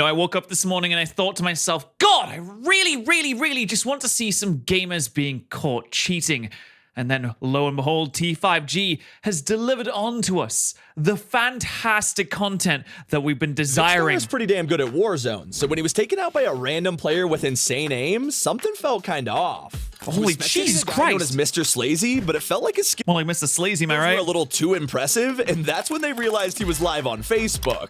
You know, I woke up this morning and I thought to myself, God, I really just want to see some gamers being caught cheating. And then, lo and behold, T5G has delivered onto us the fantastic content that we've been desiring. He was pretty damn good at Warzone, so when he was taken out by a random player with insane aim, something felt kinda off. Holy Jesus Christ! Known as Mr. Slazy, but it felt like his skills More like Mr. Slazy, am I right? were a little too impressive, and that's when they realized he was live on Facebook.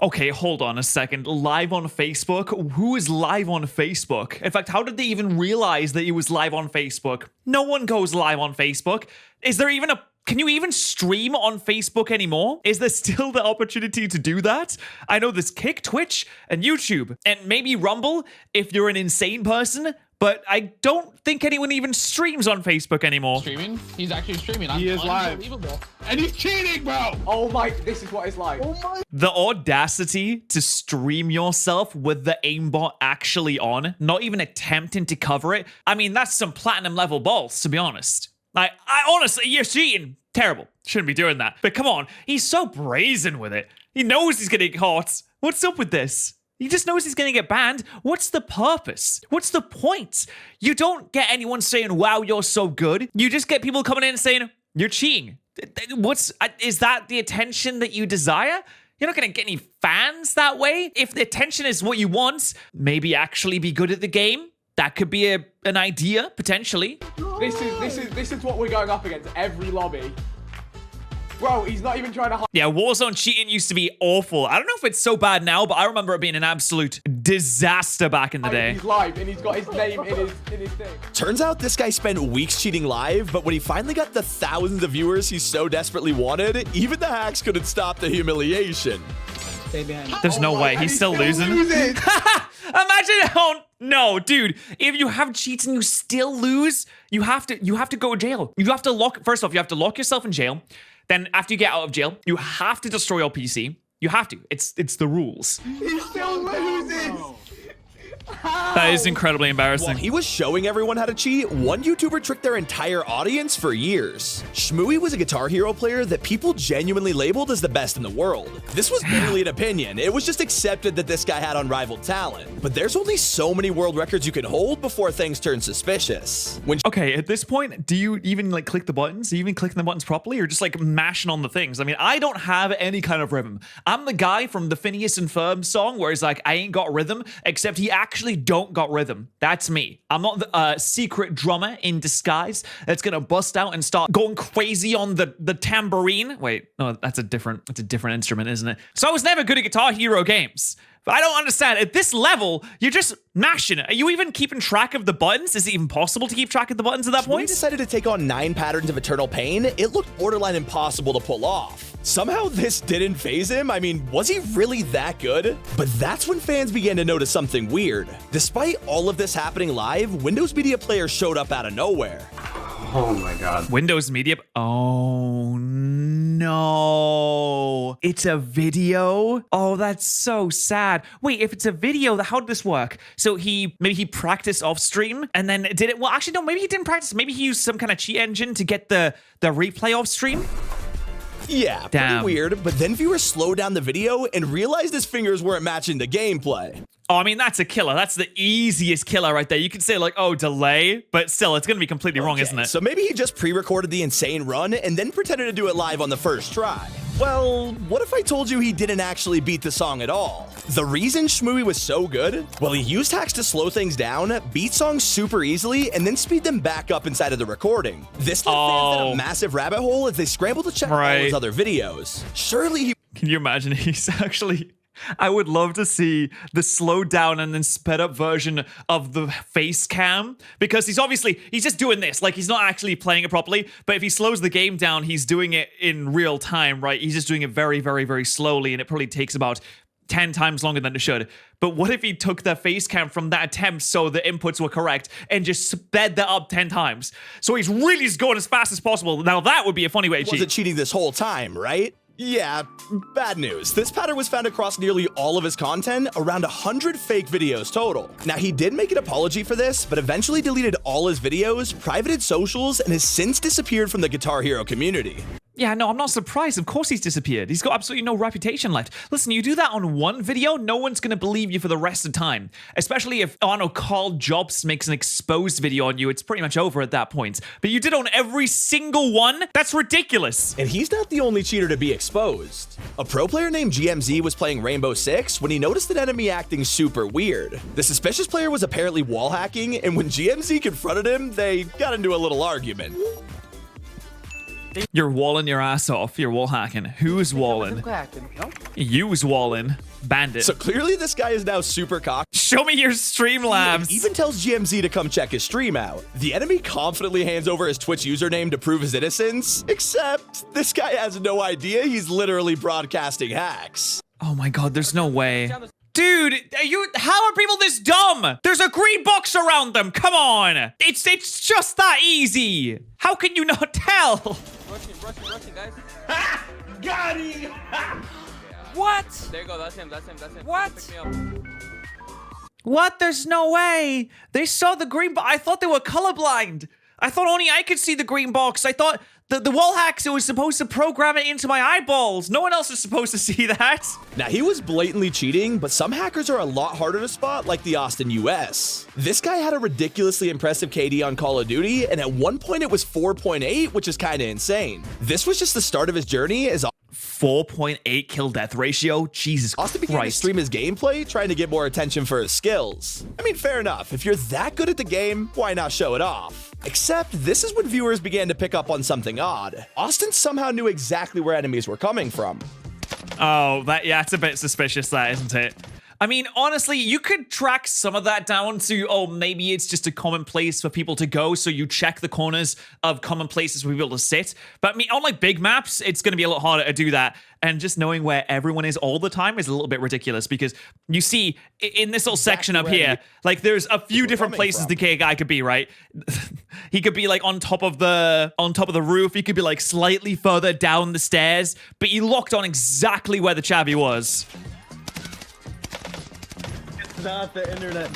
Okay, hold on a second. Live on Facebook? Who is live on Facebook? In fact, how did they even realize that he was live on Facebook? No one goes live on Facebook. Is there even a... Can you even stream on Facebook anymore? Is there still the opportunity to do that? I know there's Kick, Twitch, and YouTube, and maybe Rumble if you're an insane person, but I don't think anyone even streams on Facebook anymore. Streaming? He's actually streaming. He is live. And he's cheating, bro! Oh my, this is what it's like. Oh my. The audacity to stream yourself with the aimbot actually on, not even attempting to cover it. I mean, that's some platinum level balls, to be honest. I honestly, you're cheating. Terrible. Shouldn't be doing that. But come on, he's so brazen with it. He knows he's gonna get caught. What's up with this? He just knows he's gonna get banned. What's the purpose? What's the point? You don't get anyone saying, wow, you're so good. You just get people coming in and saying, you're cheating. Is that the attention that you desire? You're not gonna get any fans that way. If the attention is what you want, maybe actually be good at the game. That could be an idea, potentially. This is what we're going up against every lobby. Bro, he's not even trying to hide. Yeah, Warzone cheating used to be awful. I don't know if it's so bad now, but I remember it being an absolute disaster back in the day. He's live and he's got his name in his thing. Turns out this guy spent weeks cheating live, but when he finally got the thousands of viewers he so desperately wanted, even the hacks couldn't stop the humiliation. There's no way. He's still losing. Imagine. Oh, no, dude. If you have cheats and you still lose, you have to go to jail. You have to first off, you have to lock yourself in jail. Then after you get out of jail, you have to destroy your PC. You have to. It's the rules. He still loses. That is incredibly embarrassing. While he was showing everyone how to cheat, one YouTuber tricked their entire audience for years. Shmooey was a Guitar Hero player that people genuinely labeled as the best in the world. This was barely an opinion. It was just accepted that this guy had unrivaled talent. But there's only so many world records you can hold before things turn suspicious. Okay, at this point, do you even like click the buttons? Do you even clicking the buttons properly, or just like mashing on the things? I mean, I don't have any kind of rhythm. I'm the guy from the Phineas and Ferb song where he's like, I ain't got rhythm, except he actually don't got rhythm. That's me. I'm not the secret drummer in disguise that's gonna bust out and start going crazy on the tambourine. Wait, no, that's a different instrument, isn't it? So I was never good at Guitar Hero games. But I don't understand. At this level, you're just mashing it. Are you even keeping track of the buttons? Is it even possible to keep track of the buttons at that point? When he decided to take on 9 patterns of eternal pain, it looked borderline impossible to pull off. Somehow this didn't faze him. I mean, was he really that good? But that's when fans began to notice something weird. Despite all of this happening live, Windows Media Player showed up out of nowhere. Oh my god. Windows Media. Oh no. It's a video? Oh, that's so sad. Wait, if it's a video, how did this work? So maybe he practiced off stream and then did it. Well, actually, no, maybe he didn't practice. Maybe he used some kind of cheat engine to get the replay off stream. Yeah, pretty weird, but then viewers slowed down the video and realized his fingers weren't matching the gameplay. Oh, I mean, that's a killer. That's the easiest killer right there. You could say like, oh, delay, but still, it's going to be completely wrong, isn't it? So maybe he just pre-recorded the insane run and then pretended to do it live on the first try. Well, what if I told you he didn't actually beat the song at all? The reason Shmooey was so good? Well, he used hacks to slow things down, beat songs super easily, and then speed them back up inside of the recording. This led fans down a massive rabbit hole as they scrambled to check all his other videos. Surely he... Can you imagine he's actually... I would love to see the slowed down and then sped up version of the face cam, because he's just doing this. Like, he's not actually playing it properly, but if he slows the game down, he's doing it in real time, right? He's just doing it very, very, very slowly, and it probably takes about 10 times longer than it should. But what if he took the face cam from that attempt so the inputs were correct and just sped that up 10 times? So he's really just going as fast as possible. Now that would be a funny way to cheat. Wasn't cheating this whole time, right? Yeah, bad news. This pattern was found across nearly all of his content, around 100 fake videos total. Now, he did make an apology for this, but eventually deleted all his videos, privated socials, and has since disappeared from the Guitar Hero community. Yeah, no, I'm not surprised. Of course he's disappeared. He's got absolutely no reputation left. Listen, you do that on one video, no one's going to believe you for the rest of the time. Especially if, I don't know, Carl Jobs makes an exposed video on you. It's pretty much over at that point. But you did on every single one? That's ridiculous. And he's not the only cheater to be exposed. A pro player named GMZ was playing Rainbow Six when he noticed an enemy acting super weird. The suspicious player was apparently wall hacking, and when GMZ confronted him, they got into a little argument. You're walling your ass off. You're wall hacking. Who's walling? You's walling. Bandit. So clearly this guy is now super cocky. Show me your Streamlabs. He even tells GMZ to come check his stream out. The enemy confidently hands over his Twitch username to prove his innocence, except this guy has no idea he's literally broadcasting hacks. Oh my god, there's no way. Dude, how are people this dumb? There's a green box around them. Come on. It's just that easy. How can you not tell? Rushing, guys. Got him! What? There you go, that's him. What? Pick me up. What? There's no way. They saw the green box. I thought they were colorblind. I thought only I could see the green box. I thought the wall hacks, it was supposed to program it into my eyeballs. No one else is supposed to see that. Now, he was blatantly cheating, but some hackers are a lot harder to spot, like the Austin US. This guy had a ridiculously impressive KD on Call of Duty, and at one point it was 4.8, which is kind of insane. This was just the start of his journey as 4.8 kill death ratio? Jesus Austin began to Christ. stream his gameplay, trying to get more attention for his skills. I mean, fair enough. If you're that good at the game, why not show it off? Except this is when viewers began to pick up on something odd. Austin somehow knew exactly where enemies were coming from. Oh, it's a bit suspicious, that, isn't it? I mean, honestly, you could track some of that down to, oh, maybe it's just a common place for people to go, so you check the corners of common places for people to sit. But I mean, on like big maps, it's going to be a lot harder to do that. And just knowing where everyone is all the time is a little bit ridiculous, because you see, in this little section up here, like there's a few different places the guy could be, right? He could be like on top of the roof. He could be like slightly further down the stairs, but he locked on exactly where the chavvy was. Not the internet.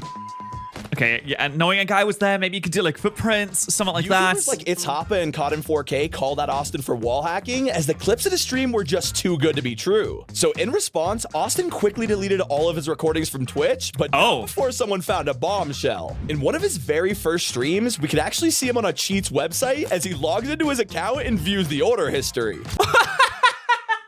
Okay, yeah, and knowing a guy was there, maybe you could do like footprints, something like that. YouTubers like It's Hoppa and Caught in 4K called out Austin for wall hacking, as the clips of the stream were just too good to be true. So in response, Austin quickly deleted all of his recordings from Twitch, but not before someone found a bombshell. In one of his very first streams, we could actually see him on a cheats website as he logs into his account and views the order history.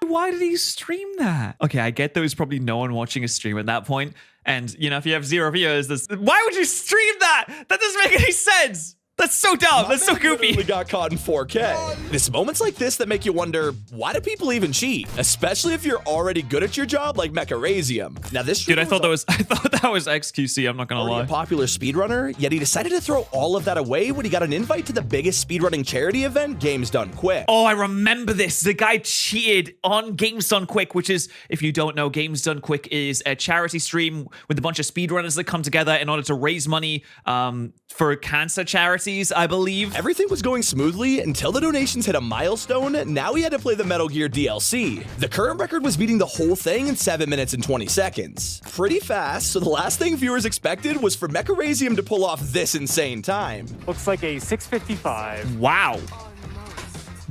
Why did he stream that? Okay, I get there was probably no one watching a stream at that point. And, you know, if you have 0 viewers, why would you stream that? That doesn't make any sense. That's so dumb. That's so goofy. Literally got caught in 4K. It's moments like this that make you wonder, why do people even cheat? Especially if you're already good at your job, like Mecharazium. Now this dude, I thought that was XQC. I'm not gonna lie. A popular speedrunner, yet he decided to throw all of that away when he got an invite to the biggest speedrunning charity event, Games Done Quick. Oh, I remember this. The guy cheated on Games Done Quick, which is, if you don't know, Games Done Quick is a charity stream with a bunch of speedrunners that come together in order to raise money for cancer charities, I believe. Everything was going smoothly until the donations hit a milestone. Now he had to play the Metal Gear DLC. The current record was beating the whole thing in 7 minutes and 20 seconds. Pretty fast, so the last thing viewers expected was for Mecharazium to pull off this insane time. Looks like a 6:55. Wow.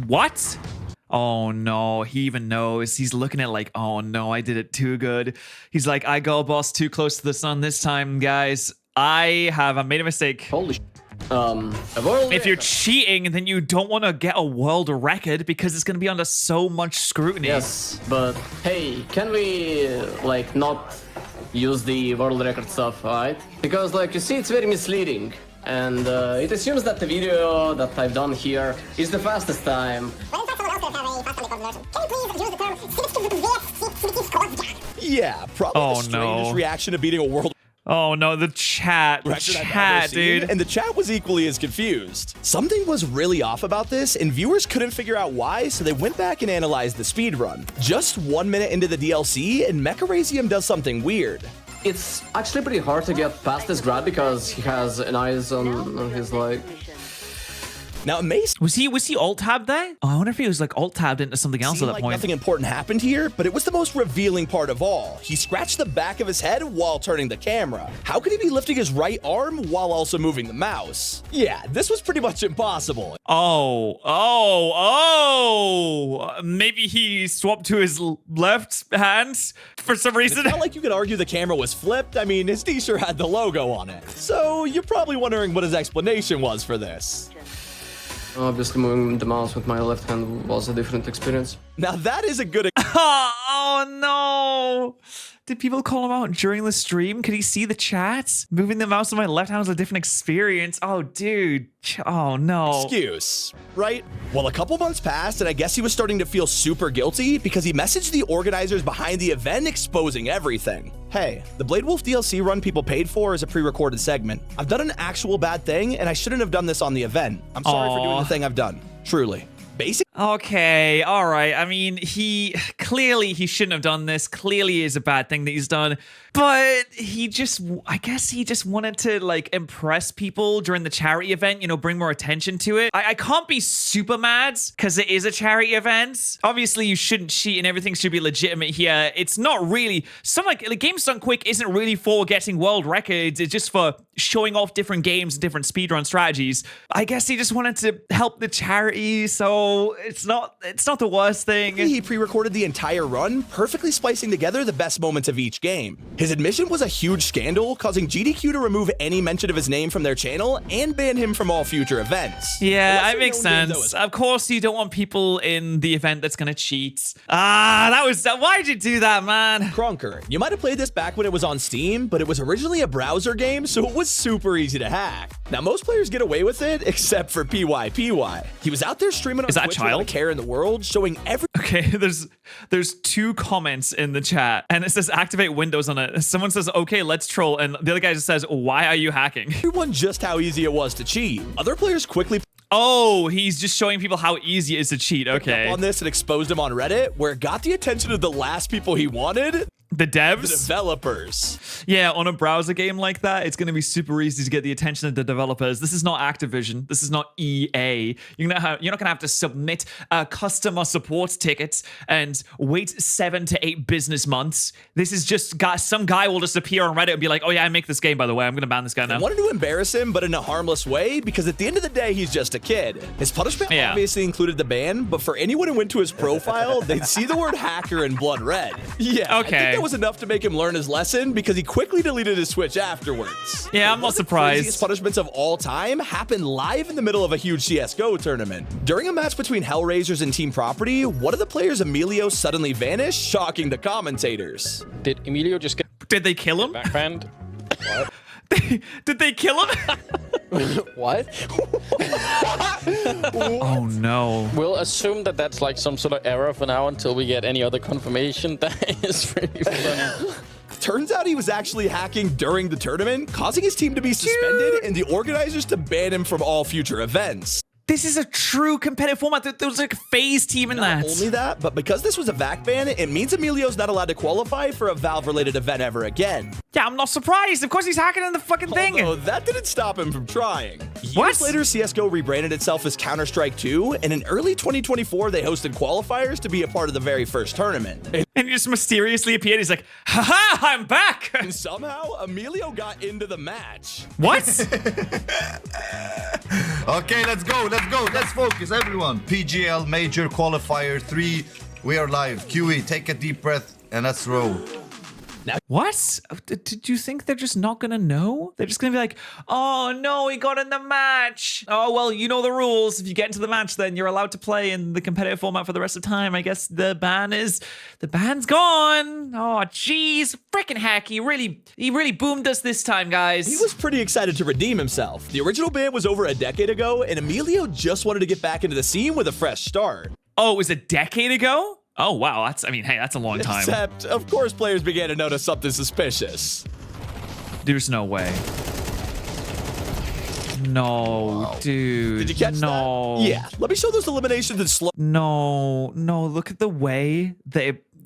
What? Oh no, he even knows. He's looking at like, oh no, I did it too good. He's like, I go boss too close to the sun this time, guys. I made a mistake. Holy sh**. If you're cheating, then you don't want to get a world record because it's going to be under so much scrutiny. Yes, but hey, can we like not use the world record stuff, alright? Because like you see, it's very misleading. And it assumes that the video that I've done here is the fastest time. Yeah, probably the strangest reaction to beating a world Oh no, the chat, dude. And the chat was equally as confused. Something was really off about this, and viewers couldn't figure out why, so they went back and analyzed the speedrun. Just 1 minute into the DLC, and Mecharazium does something weird. It's actually pretty hard to get past this grab because he has an eyes on his like... Now, it may Was he alt tabbed there? Oh, I wonder if he was like alt tabbed into something else seem at that like point. nothing important happened here, but it was the most revealing part of all. He scratched the back of his head while turning the camera. How could he be lifting his right arm while also moving the mouse? Yeah, this was pretty much impossible. Maybe he swapped to his left hand for some reason. It's not like you could argue the camera was flipped. I mean, his t-shirt had the logo on it. So you're probably wondering what his explanation was for this. Obviously, moving the mouse with my left hand was a different experience. Now that is a good Oh no! Did people call him out during the stream? Could he see the chats? Moving the mouse with my left hand was a different experience. Oh, dude. Oh, no. excuse, right? Well, a couple months passed, and I guess he was starting to feel super guilty because he messaged the organizers behind the event exposing everything. Hey, the Blade Wolf DLC run people paid for is a pre-recorded segment. I've done an actual bad thing, and I shouldn't have done this on the event. I'm sorry for doing the thing I've done. Truly. Basic. Okay, all right. I mean, he shouldn't have done this. Clearly is a bad thing that he's done. But I guess he just wanted to like impress people during the charity event, you know, bring more attention to it. I can't be super mad because it is a charity event. Obviously, you shouldn't cheat and everything should be legitimate here. It's not really, Games Done Quick isn't really for getting world records. It's just for showing off different games and different speedrun strategies. I guess he just wanted to help the charity, so it's not the worst thing. He pre-recorded the entire run, perfectly splicing together the best moments of each game. His admission was a huge scandal, causing GDQ to remove any mention of his name from their channel and ban him from all future events. Yeah, that makes sense. Of course, you don't want people in the event that's gonna cheat. Why'd you do that, man? Crunker, you might have played this back when it was on Steam, but it was originally a browser game, so it was super easy to hack. Now, most players get away with it, except for PYPY. He was out there streaming on Twitch without a care in the world, showing every— Okay, there's 2 comments in the chat, and it says activate Windows on it. Someone says, okay, let's troll, and the other guy just says, why are you hacking? everyone just how easy it was to cheat. Other players quickly Oh, he's just showing people how easy it is to cheat. Okay. on this and exposed him on Reddit, where it got the attention of the last people he wanted. The devs? The developers. Yeah, on a browser game like that, it's going to be super easy to get the attention of the developers. This is not Activision. This is not EA. You're not going to have to submit customer support tickets and wait 7 to 8 business months. This is just some guy will just appear on Reddit and be like, oh yeah, I make this game, by the way. I'm going to ban this guy now. I wanted to embarrass him, but in a harmless way, because at the end of the day, he's just a kid. His punishment obviously included the ban, but for anyone who went to his profile, they'd see the word hacker in blood red. Yeah, okay. I think that was enough to make him learn his lesson because he quickly deleted his Switch afterwards. Yeah, I'm not surprised. The craziest punishments of all time happened live in the middle of a huge CSGO tournament. During a match between Hellraisers and Team Property, one of the players, Emilio, suddenly vanished, shocking the commentators. Did Emilio just get Did they kill him? backbanned? What? Did they kill him? What? Oh no. We'll assume that that's like some sort of error for now until we get any other confirmation. That is pretty funny. Turns out he was actually hacking during the tournament, causing his team to be suspended and the organizers to ban him from all future events. This is a true competitive format. There was like a phase team in that. Not only that, but because this was a VAC ban, it means Emilio's not allowed to qualify for a Valve-related event ever again. Yeah, I'm not surprised. Of course he's hacking in the fucking thing. Although that didn't stop him from trying. What? Years later, CSGO rebranded itself as Counter-Strike 2, and in early 2024, they hosted qualifiers to be a part of the very first tournament. And he just mysteriously appeared. He's like, haha, I'm back. And somehow, Emilio got into the match. What? Okay, let's go. Let's focus, everyone. PGL Major Qualifier 3. We are live. QE, take a deep breath and let's roll. What? Did you think they're just not gonna know? They're just gonna be like, oh no, he got in the match. Oh, well, you know the rules. If you get into the match, then you're allowed to play in the competitive format for the rest of time. I guess the ban's gone. Oh, jeez. Freaking heck. He really boomed us this time, guys. He was pretty excited to redeem himself. The original ban was over a decade ago, and Emilio just wanted to get back into the scene with a fresh start. Oh, it was a decade ago? Oh, wow. Hey, that's a long time. Except, of course, players began to notice something suspicious. There's no way. No, dude. Did you catch that? Yeah. Let me show those eliminations in slow. No, look at the way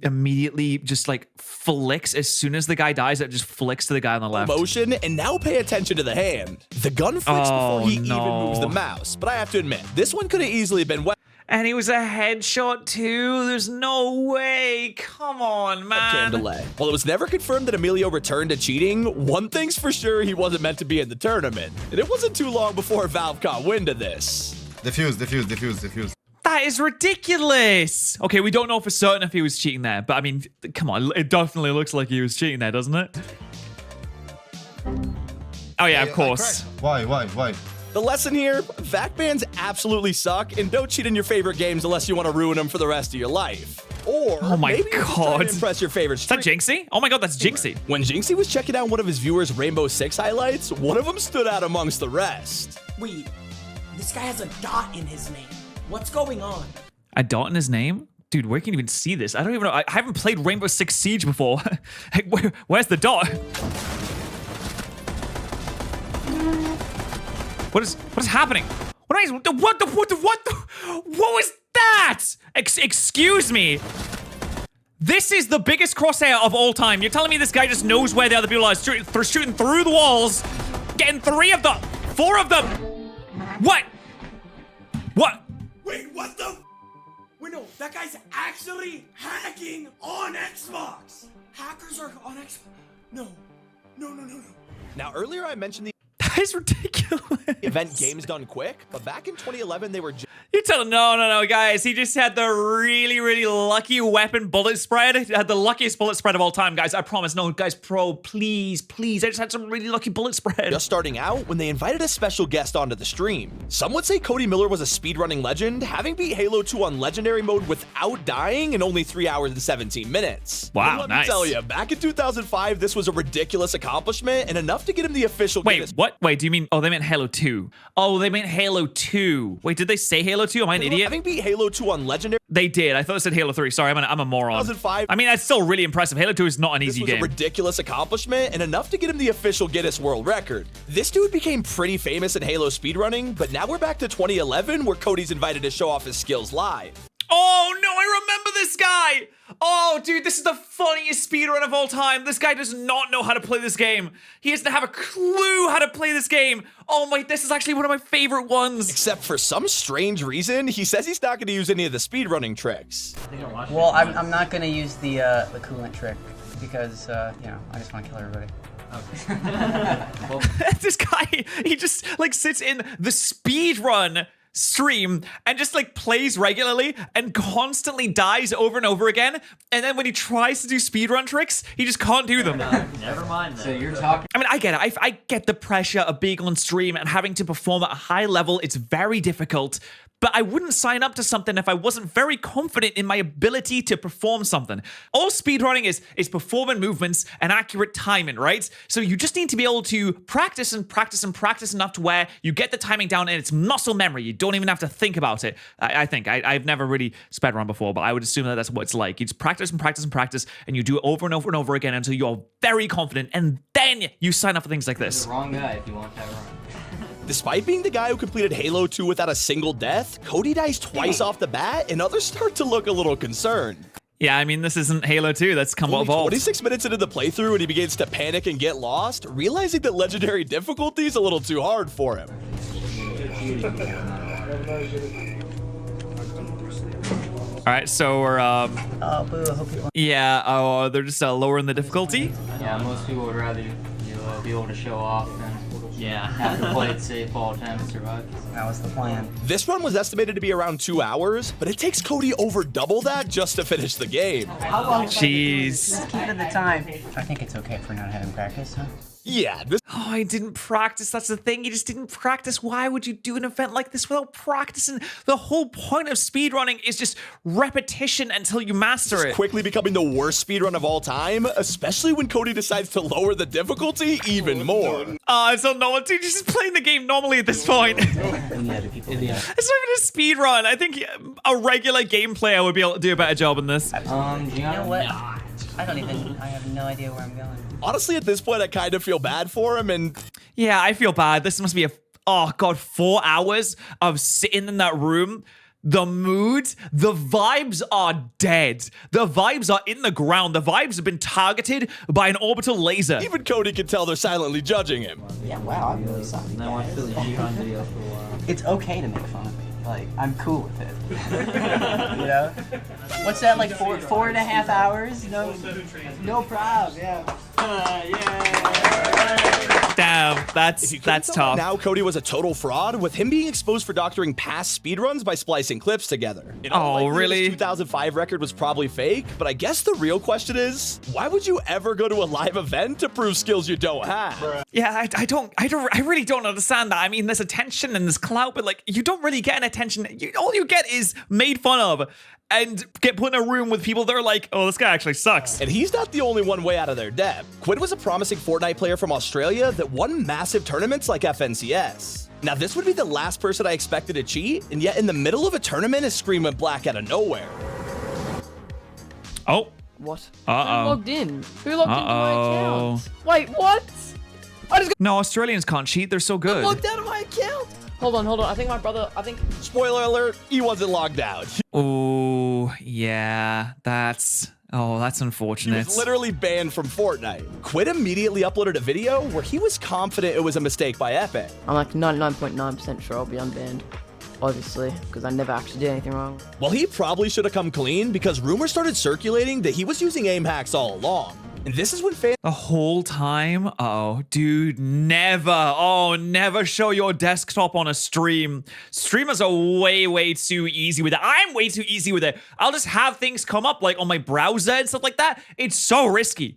immediately just like flicks as soon as the guy dies. It just flicks to the guy on the left. Motion, and now pay attention to the hand. The gun flicks before he even moves the mouse. But I have to admit, this one could have easily been And he was a headshot too. There's no way. Come on, man. delay. While it was never confirmed that Emilio returned to cheating, one thing's for sure, he wasn't meant to be in the tournament. And it wasn't too long before Valve caught wind of this. Defuse. That is ridiculous. Okay, we don't know for certain if he was cheating there, but I mean, come on. It definitely looks like he was cheating there, doesn't it? Oh yeah, of course. Why? The lesson here, VAC bans absolutely suck, and don't cheat in your favorite games unless you want to ruin them for the rest of your life. Or Oh my maybe you're just trying God. to impress your favorite Is that Jinxie? Oh my god, that's Jinxie. When Jinxie was checking out one of his viewers' Rainbow Six highlights, one of them stood out amongst the rest. Wait, this guy has a dot in his name. What's going on? A dot in his name? Dude, where can you even see this? I don't even know. I haven't played Rainbow Six Siege before. Hey, where's the dot? What is happening? What was that? Excuse me. This is the biggest crosshair of all time. You're telling me this guy just knows where the other people are, shooting through the walls, getting 4 of them. What? Wait, what the? Wait, no, that guy's actually hacking on Xbox. Hackers are on Xbox. No. Now, earlier I mentioned the That is ridiculous. event Games Done Quick, but back in 2011 they were You're telling no, guys. He just had the really lucky weapon bullet spread. He had the luckiest bullet spread of all time, guys. I promise. No, guys, please. I just had some really lucky bullet spread. just starting out when they invited a special guest onto the stream. Some would say Cody Miller was a speedrunning legend, having beat Halo 2 on legendary mode without dying in only 3 hours and 17 minutes. Wow, And let nice. me tell you, back in 2005, this was a ridiculous accomplishment and enough to get him the official Wait, Guinness what? Wait, do you mean? Oh, they meant Halo 2. Oh, they meant Halo 2. Wait, did they say Halo 2? Am I an idiot? Having beat Halo 2 on legendary They did. I thought it said Halo 3. Sorry, I'm a moron. 2005. I mean, that's still really impressive. Halo 2 is not an This easy was a game. ridiculous accomplishment and enough to get him the official Guinness World Record. This dude became pretty famous in Halo speedrunning, but now we're back to 2011 where Cody's invited to show off his skills live. Oh, no, I remember this guy. Oh, dude, this is the funniest speedrun of all time. This guy does not know how to play this game. He doesn't have a clue how to play this game. Oh my, this is actually one of my favorite ones. Except for some strange reason, he says he's not going to use any of the speedrunning tricks. Well, I'm not gonna use the coolant trick because you know, I just want to kill everybody. This guy, he just like sits in the speedrun stream and just like plays regularly and constantly dies over and over again. And then when he tries to do speedrun tricks, he just can't do them. Never mind. So you're talking. I mean, I get it. I get the pressure of being on stream and having to perform at a high level. It's very difficult. But I wouldn't sign up to something if I wasn't very confident in my ability to perform something. All speedrunning is performing movements and accurate timing, right? So you just need to be able to practice enough to where you get the timing down and it's muscle memory. You don't even have to think about it. I think. I've never really speedrun before, but I would assume that that's what it's like. You just practice and you do it over and over and over again until you're very confident, and then you sign up for things like this. Wrong guy if you want that wrong. Despite being the guy who completed Halo 2 without a single death, Cody dies twice off the bat, and others start to look a little concerned. Yeah, I mean, this isn't Halo 2. That's Combat Only Evolved. 26 minutes into the playthrough, and he begins to panic and get lost, realizing that legendary difficulty is a little too hard for him. All right, so we're Oh, boo! I hope you. yeah, they're just lowering the difficulty. Yeah, most people would rather you be able to show off than have to play it safe all the time to survive. That was the plan. This run was estimated to be around 2 hours, but it takes Cody over double that just to finish the game. How long? Jeez. Keep it the time. I think it's okay for not having practice, huh? Yeah, this Oh, I didn't practice. That's the thing. You just didn't practice. Why would you do an event like this without practicing? The whole point of speedrunning is just repetition until you master it. quickly becoming the worst speedrun of all time, especially when Cody decides to lower the difficulty even more. So no one, dude, just playing the game normally at this point. It's not even a speedrun. I think a regular game player would be able to do a better job in this. You know what? I have no idea where I'm going. Honestly, at this point, I kind of feel bad for him, and Yeah, I feel bad. This must be 4 hours of sitting in that room, the mood, the vibes are dead. The vibes are in the ground. The vibes have been targeted by an orbital laser. Even Cody can tell they're silently judging him. Yeah, wow, I really suck. I watched Philly speedrun video for a while. It's okay to make fun of me. Like, I'm cool with it. You know? What's that, like 4.5 hours? No problem, yeah. Damn, that's tough. Now Cody was a total fraud, with him being exposed for doctoring past speedruns by splicing clips together. In all likelihood, really? His 2005 record was probably fake, but I guess the real question is, why would you ever go to a live event to prove skills you don't have? Yeah, I really don't understand that. I mean, there's attention and there's clout, but like, you don't really get an attention. All you get is made fun of and get put in a room with people that are like, oh, this guy actually sucks. And he's not the only one way out of their depth. Quid was a promising Fortnite player from Australia that won massive tournaments like FNCS. Now, this would be the last person I expected to cheat, and yet in the middle of a tournament, his screen went black out of nowhere. Oh. What? Uh-oh. Who logged in? Who logged into my account? Wait, what? No, Australians can't cheat. They're so good. Logged out of my account. Hold on. I think my brother, Spoiler alert, he wasn't logged out. Oh, yeah. That's He unfortunate. was literally banned from Fortnite. Quid immediately uploaded a video where he was confident it was a mistake by Epic. I'm like 99.9% sure I'll be unbanned. Obviously, because I never actually did anything wrong. Well, he probably should have come clean because rumors started circulating that he was using aim hacks all along. And this is when fans... The whole time? Oh, dude, never show your desktop on a stream. Streamers are way too easy with it. I'm way too easy with it. I'll just have things come up like on my browser and stuff like that. It's so risky.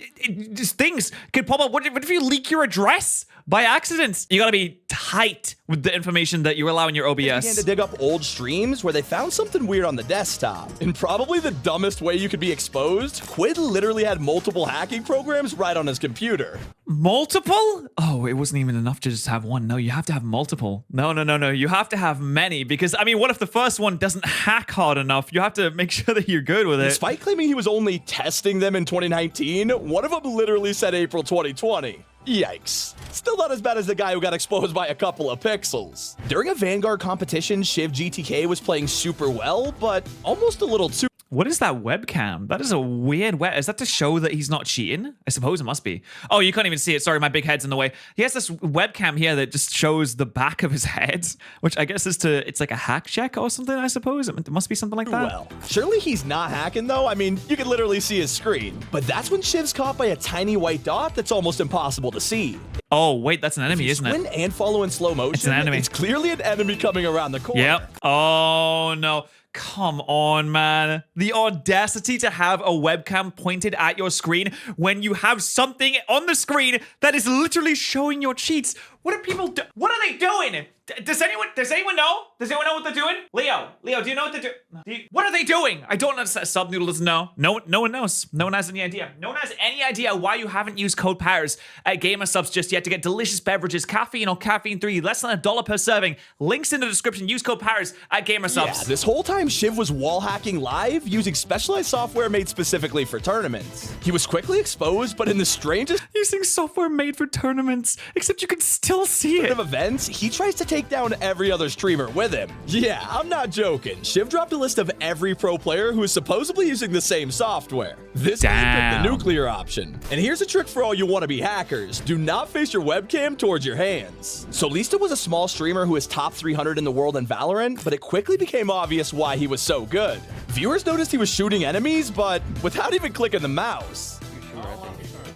Just things could pop up. What if you leak your address by accident? You gotta be tight with the information that you allow in your OBS. began to dig up old streams where they found something weird on the desktop. In probably the dumbest way you could be exposed, Quid literally had multiple hacking programs right on his computer. Multiple? Oh, it wasn't even enough to just have one. No, you have to have multiple. No. You have to have many because, I mean, what if the first one doesn't hack hard enough? You have to make sure that you're good with it. Despite claiming he was only testing them in 2019, one of them literally said April 2020. Yikes. Still not as bad as the guy who got exposed by a couple of pixels. During a Vanguard competition, Shiv GTK was playing super well, but almost a little too... What is that webcam? That is a weird Is that to show that he's not cheating? I suppose it must be. Oh, you can't even see it. Sorry, my big head's in the way. He has this webcam here that just shows the back of his head, which I guess it's like a hack check or something, I suppose. It must be something like that. Well, surely he's not hacking though. I mean, you can literally see his screen. But that's when Shiv's caught by a tiny white dot that's almost impossible to see. Oh, wait, that's an enemy, isn't it? Sprint and follow in slow motion. It's an enemy. It's clearly an enemy coming around the corner. Yep. Oh, no. Come on, man. The audacity to have a webcam pointed at your screen when you have something on the screen that is literally showing your cheats. What are people do? What are they doing? Does anyone know? Does anyone know what they're doing? Leo, do you know what they're doing? What are they doing? I don't know. Subnoodle doesn't know. No one knows. No one has any idea. No one has any idea why you haven't used code Patterrz at Gamer Subs just yet to get delicious beverages, caffeine or caffeine-free, less than $1 per serving. Links in the description. Use code Patterrz at Gamer Subs. Yeah, this whole time Shiv was wall hacking live using specialized software made specifically for tournaments. He was quickly exposed, but in the strangest using software made for tournaments, except you can still see it. Of events, he tries to take down every other streamer with him. Yeah, I'm not joking. Shiv dropped a list of every pro player who is supposedly using the same software. This is the nuclear option. And here's a trick for all you wannabe hackers. Do not face your webcam towards your hands. So Lista was a small streamer who is top 300 in the world in Valorant, but it quickly became obvious why he was so good. Viewers noticed he was shooting enemies, but without even clicking the mouse.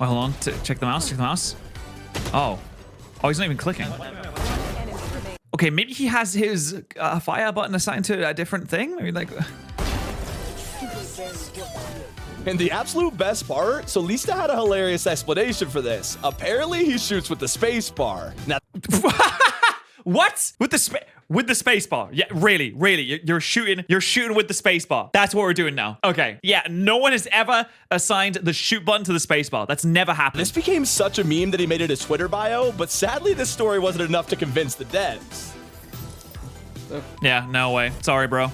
Well, hold on. Check the mouse. Oh, he's not even clicking. Okay, maybe he has his fire button assigned to a different thing. Maybe like. And the absolute best part, so Lista had a hilarious explanation for this. Apparently, he shoots with the space bar. Now, what? With the space bar? Yeah, really, you're shooting with the space bar. That's what we're doing now. Okay, yeah, no one has ever assigned the shoot button to the space bar. That's never happened. This became such a meme that he made it his Twitter bio, but sadly, this story wasn't enough to convince the devs. Yeah, no way. Sorry, bro.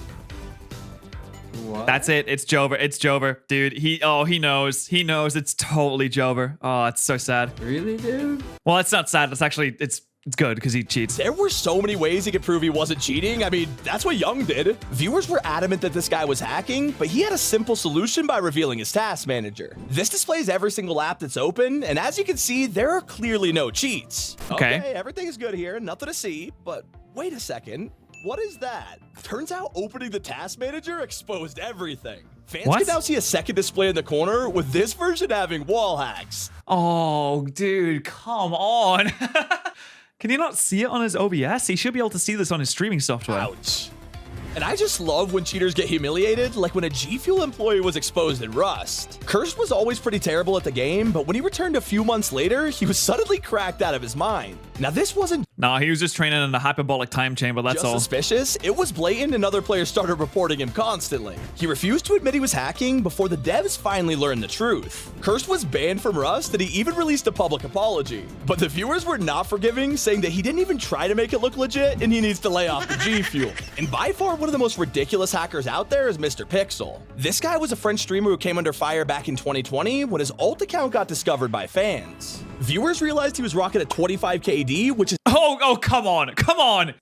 What? That's it. It's Jover. Dude, he knows. He knows it's totally Jover. Oh, it's so sad. Really, dude? Well, it's not sad. It's It's good because he cheats. There were so many ways he could prove he wasn't cheating. I mean, that's what Young did. Viewers were adamant that this guy was hacking, but he had a simple solution by revealing his task manager. This displays every single app that's open, and as you can see, there are clearly no cheats. Okay, everything is good here, nothing to see, but wait a second. What is that? Turns out opening the task manager exposed everything. Fans can now see a second display in the corner, with this version having wall hacks. Oh, dude, come on. Can you not see it on his OBS? He should be able to see this on his streaming software. Ouch. And I just love when cheaters get humiliated, like when a G Fuel employee was exposed in Rust. Cursed was always pretty terrible at the game, but when he returned a few months later, he was suddenly cracked out of his mind. Now this wasn't Nah, he was just training in the hyperbolic time chamber, that's just all. suspicious, it was blatant and other players started reporting him constantly. He refused to admit he was hacking before the devs finally learned the truth. Cursed was banned from Rust and he even released a public apology. But the viewers were not forgiving, saying that he didn't even try to make it look legit and he needs to lay off the G Fuel. And by far one of the most ridiculous hackers out there is Mr. Pixel. This guy was a French streamer who came under fire back in 2020 when his alt account got discovered by fans. Viewers realized he was rocking a 25 KD, which is Oh, come on.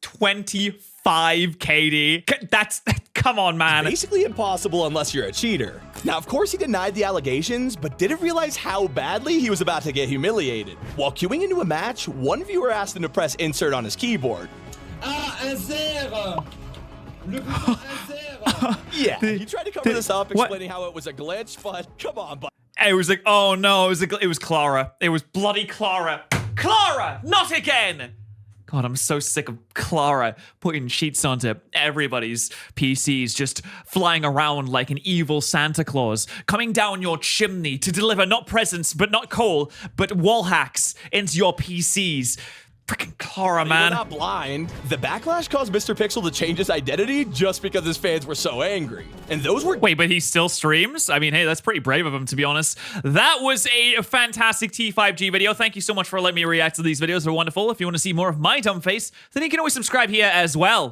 25 KD. Come on, man. basically impossible unless you're a cheater. Now, of course, he denied the allegations, but didn't realize how badly he was about to get humiliated. While queuing into a match, one viewer asked him to press insert on his keyboard. Yeah, he tried to cover this up, explaining how it was a glitch, but come on, but It was like, oh no, it was Clara. It was bloody Clara. Clara, not again. God, I'm so sick of Clara putting cheats onto everybody's PCs, just flying around like an evil Santa Claus, coming down your chimney to deliver not presents, but not coal, but wall hacks into your PCs. Freaking Clara, man. You're not blind. The backlash caused Mr. Pixel to change his identity just because his fans were so angry. And those were— Wait, but he still streams? I mean, hey, that's pretty brave of him, to be honest. That was a fantastic T5G video. Thank you so much for letting me react to these videos. They're wonderful. If you want to see more of my dumb face, then you can always subscribe here as well.